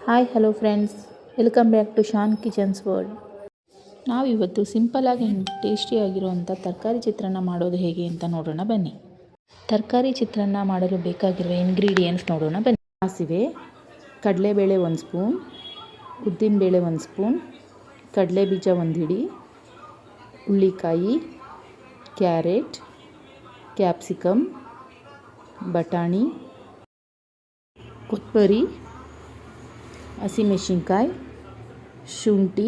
Hi hello friends, welcome back to Shan kitchens world. ನಾವಿವತ್ತು ಸಿಂಪಲ್ಲಾಗಿ ಟೇಸ್ಟಿಯಾಗಿರುವಂಥ ತರಕಾರಿ ಚಿತ್ರಾನ್ನ ಮಾಡೋದು ಹೇಗೆ ಅಂತ ನೋಡೋಣ ಬನ್ನಿ. ತರಕಾರಿ ಚಿತ್ರಾನ್ನ ಮಾಡಲು ಬೇಕಾಗಿರುವ ಇಂಗ್ರೀಡಿಯೆಂಟ್ಸ್ ನೋಡೋಣ ಬನ್ನಿ. ಸಾಸಿವೆ, ಕಡಲೆಬೇಳೆ 1 ಸ್ಪೂನ್, ಉದ್ದಿನಬೇಳೆ 1 ಸ್ಪೂನ್, ಕಡಲೆಬೀಜ 1 ಹಿಡಿ, ಹುಳ್ಳಿಕಾಯಿ, ಕ್ಯಾರೆಟ್, ಕ್ಯಾಪ್ಸಿಕಮ್, ಬಟಾಣಿ, ಕೊತ್ತಂಬರಿ, ಹಸಿಮೆಣಸಿನ್ಕಾಯಿ, ಶುಂಠಿ,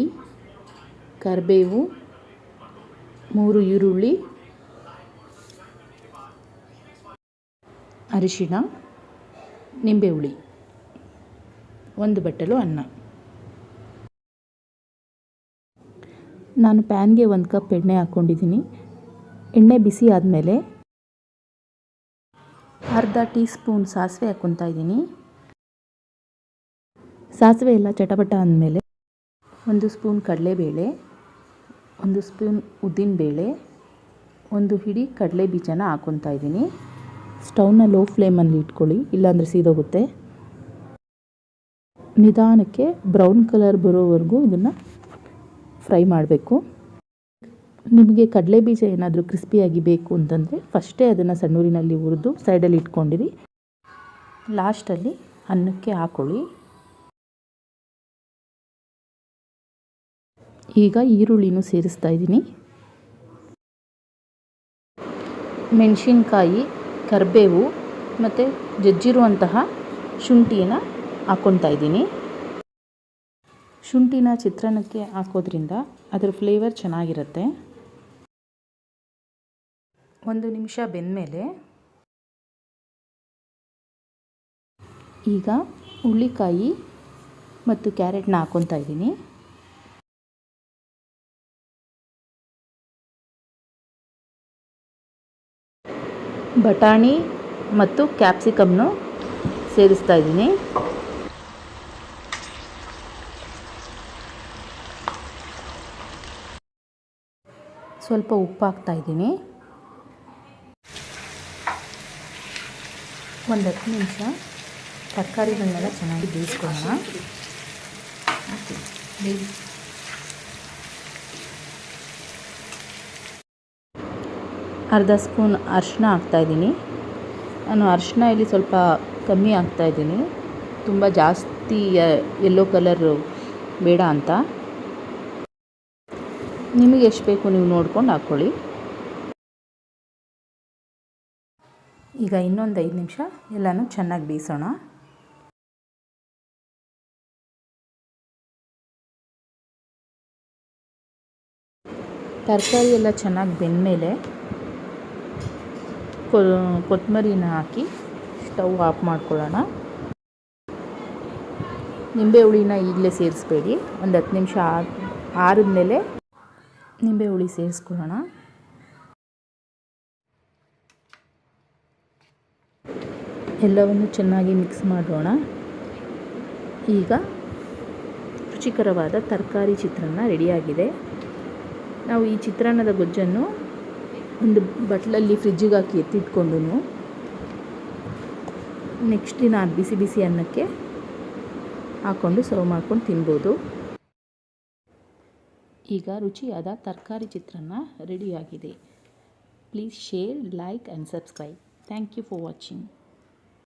ಕರಿಬೇವು, 3 ಈರುಳ್ಳಿ, ಅರಿಶಿಣ, ನಿಂಬೆಹುಳಿ, 1 ಬಟ್ಟಲು ಅನ್ನ. ನಾನು ಪ್ಯಾನ್ಗೆ 1 ಕಪ್ ಎಣ್ಣೆ ಹಾಕ್ಕೊಂಡಿದ್ದೀನಿ. ಎಣ್ಣೆ ಬಿಸಿ ಆದಮೇಲೆ ಅರ್ಧ ಟೀ ಸ್ಪೂನ್ ಸಾಸಿವೆ ಹಾಕ್ಕೊತಾ ಇದ್ದೀನಿ. ಸಾಸಿವೆ ಎಲ್ಲ ಚಟಪಟ ಅಂದಮೇಲೆ 1 ಸ್ಪೂನ್ ಕಡಲೆಬೇಳೆ, 1 ಸ್ಪೂನ್ ಉದ್ದಿನಬೇಳೆ, 1 ಹಿಡಿ ಕಡಲೆ ಬೀಜನ ಹಾಕ್ಕೊತಾ ಇದ್ದೀನಿ. ಸ್ಟವ್ನ ಲೋ ಫ್ಲೇಮಲ್ಲಿ ಇಟ್ಕೊಳ್ಳಿ, ಇಲ್ಲಾಂದರೆ ಸೀದೋಗುತ್ತೆ. ನಿಧಾನಕ್ಕೆ ಬ್ರೌನ್ ಕಲರ್ ಬರೋವರೆಗೂ ಇದನ್ನು ಫ್ರೈ ಮಾಡಬೇಕು. ನಿಮಗೆ ಕಡಲೆ ಬೀಜ ಏನಾದರೂ ಕ್ರಿಸ್ಪಿಯಾಗಿ ಬೇಕು ಅಂತಂದರೆ ಫಸ್ಟೇ ಅದನ್ನು ಸಣ್ಣೂರಿನಲ್ಲಿ ಹುರಿದು ಸೈಡಲ್ಲಿ ಇಟ್ಕೊಂಡಿರಿ. ಲಾಸ್ಟಲ್ಲಿ ಅನ್ನಕ್ಕೆ ಹಾಕ್ಕೊಳ್ಳಿ. ಈಗ ಈರುಳ್ಳಿನೂ ಸೇರಿಸ್ತಾ ಇದ್ದೀನಿ. ಮೆಣಸಿನ್ಕಾಯಿ, ಕರಿಬೇವು ಮತ್ತು ಜಜ್ಜಿರುವಂತಹ ಶುಂಠಿನ ಹಾಕ್ಕೊತಾ ಇದ್ದೀನಿ. ಶುಂಠಿನ ಚಿತ್ರಾನ್ನಕ್ಕೆ ಹಾಕೋದ್ರಿಂದ ಅದರ ಫ್ಲೇವರ್ ಚೆನ್ನಾಗಿರುತ್ತೆ. 1 ನಿಮಿಷ ಬೆಂದಮೇಲೆ ಈಗ ಹುಳ್ಳಿಕಾಯಿ ಮತ್ತು ಕ್ಯಾರೆಟ್ನ ಹಾಕ್ಕೊತಾ ಇದ್ದೀನಿ. ಬಟಾಣಿ ಮತ್ತು ಕ್ಯಾಪ್ಸಿಕಮ್ನು ಸೇರಿಸ್ತಾ ಇದ್ದೀನಿ. ಸ್ವಲ್ಪ ಉಪ್ಪು ಹಾಕ್ತಾ ಇದ್ದೀನಿ. 1 10 ನಿಮಿಷ ತರಕಾರಿಗಳನ್ನೆಲ್ಲ ಚೆನ್ನಾಗಿ ಬೇಯಿಸ್ಕೊಳ್ಳೋಣ. ಅರ್ಧ ಸ್ಪೂನ್ ಅರಿಶಿನ ಹಾಕ್ತಾಯಿದ್ದೀನಿ. ನಾನು ಅರಿಶಿನ ಇಲ್ಲಿ ಸ್ವಲ್ಪ ಕಮ್ಮಿ ಹಾಕ್ತಾಯಿದ್ದೀನಿ, ತುಂಬ ಜಾಸ್ತಿ ಯೆಲ್ಲೋ ಕಲರು ಬೇಡ ಅಂತ. ನಿಮಗೆ ಎಷ್ಟು ಬೇಕು ನೀವು ನೋಡ್ಕೊಂಡು ಹಾಕ್ಕೊಳ್ಳಿ. ಈಗ ಇನ್ನೊಂದು 5 ನಿಮಿಷ ಎಲ್ಲನೂ ಚೆನ್ನಾಗಿ ಬೇಯಿಸೋಣ. ತರಕಾರಿ ಎಲ್ಲ ಚೆನ್ನಾಗಿ ಬೆಂದಮೇಲೆ ಕೊತ್ತಂಬರಿನ ಹಾಕಿ ಸ್ಟವ್ ಆಫ್ ಮಾಡ್ಕೊಳ್ಳೋಣ. ನಿಂಬೆ ಹುಳಿನ ಈಗಲೇ ಸೇರಿಸ್ಬೇಡಿ, ಒಂದು 10 ನಿಮಿಷ ಆರಿದ್ಮೇಲೆ ನಿಂಬೆ ಹುಳಿ ಸೇರಿಸ್ಕೊಳ್ಳೋಣ. ಎಲ್ಲವನ್ನು ಚೆನ್ನಾಗಿ ಮಿಕ್ಸ್ ಮಾಡೋಣ. ಈಗ ರುಚಿಕರವಾದ ತರಕಾರಿ ಚಿತ್ರಾನ್ನ ರೆಡಿಯಾಗಿದೆ. ನಾವು ಈ ಚಿತ್ರಾನ್ನದ ಗೊಜ್ಜನ್ನು ಒಂದು ಬಟ್ಲಲ್ಲಿ ಫ್ರಿಜ್ಜಿಗೆ ಹಾಕಿ ಎತ್ತಿಟ್ಕೊಂಡು ನೆಕ್ಸ್ಟ್ ದಿನ ಬಿಸಿ ಬಿಸಿ ಅನ್ನಕ್ಕೆ ಹಾಕ್ಕೊಂಡು ಸರ್ವ್ ಮಾಡ್ಕೊಂಡು ತಿನ್ಬೋದು. ಈಗ ರುಚಿಯಾದ ತರಕಾರಿ ಚಿತ್ರಾನ್ನ ರೆಡಿಯಾಗಿದೆ. Please share, like and subscribe. Thank you for watching.